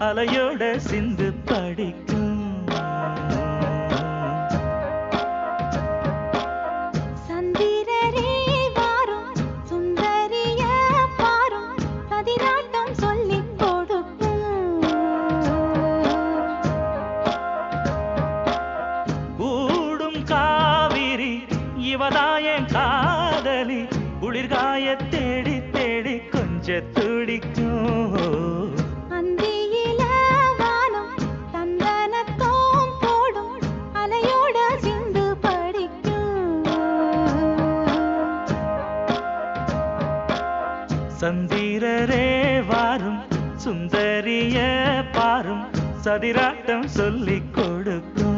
அலையோட சிந்து படிக்கும். சந்திரரே வாரும் சுந்தரிய பாரும் பதினாட்டம் சொல்லிக் கொடுக்கும். கூடும் காவிரி இவதாயன் காதலி குளிர்காய தேடி தேடி கொஞ்ச துடிக்கும். அந்தியில வானம் தந்தனத்தோம் போடும் அலையோட சிந்து படிக்கும். சந்திரரே வாரும் சுந்தரிய பாரும் சதிராட்டம் சொல்லிக் கொடுக்கும்.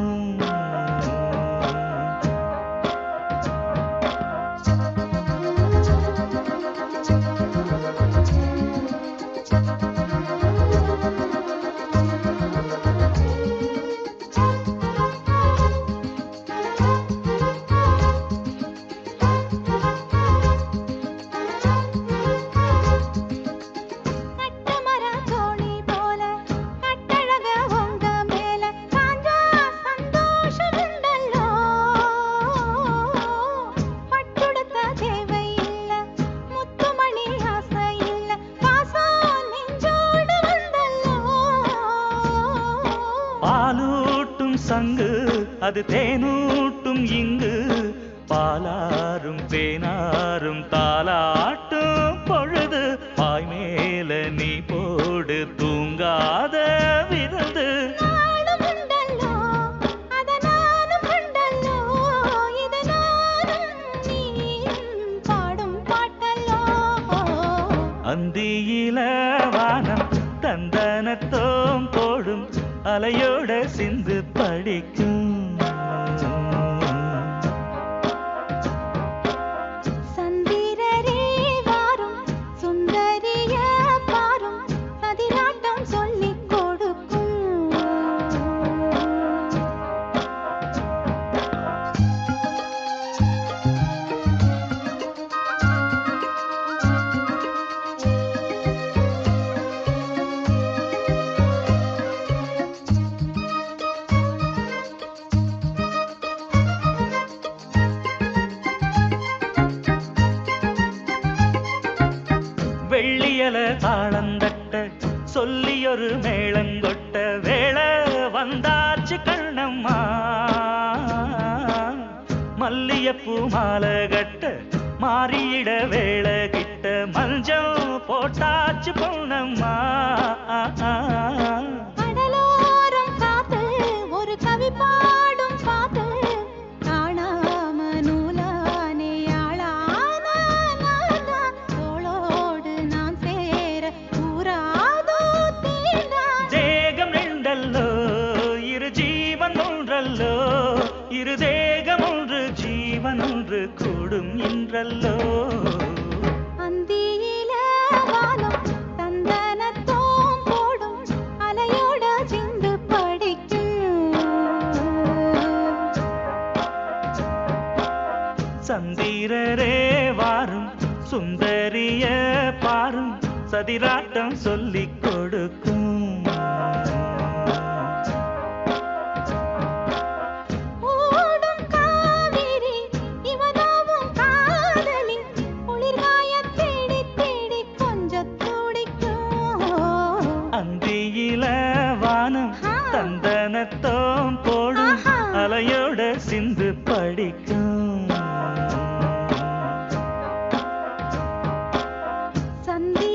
பாலூட்டும் சங்கு அது தேனூட்டும் இங்கு பாலாரும் தேனாரும் தாலாட்டும் பொழுது பாய் மேல நீ போடு தூங்காத விருந்து. அந்தியில வானம் தந்தனத்தோம் போடும் அலையோட சிந்து படிக்கும். சந்திரரே வாரும் சுந்தரிய பாரும் பதினாட்டம் சொல்லிக் கொடுக்கும். வெள்ளியல தாளந்தட்ட சொல்லியொரு மேளங்கொட்ட வேளை வந்தாச்சு கண்ணம்மா. மல்லியப்பூ மாலை கட்ட மாறியிட வேளை கிட்ட மஞ்சள் போட்டாச்சு பொன்னம்மா. கடலோரம் காத்து ஒரு கவி பாடும் பாத்து காணாம நூலானே ஆளான தோளோடு நான் சேர கூறாதோ தீண்டா. தேகம் ரெண்டல்லோ இரு ஜீவன் ஒன்றல்லோ இரு தேகம் ஒன்று ஜீவன் ஒன்று கூடும் என்றல்லோ. அந்தியில வானம் தந்தனத்தோம் போடும் அலையோட சிந்து படிக்கும். சந்திரரே வாரும் சுந்தரிய பாரும் சதிராட்டம் சொல்லிக் கொடுக்கும். ஓடும் காவிரி இவதாவும் காதலி குளிர்காய தேடி தேடி கொஞ்சம் துடிக்கும். அந்தியில வானம் தந்தனத்தோம் போடும் அலையோட சிந்து படிக்கும். சந்தி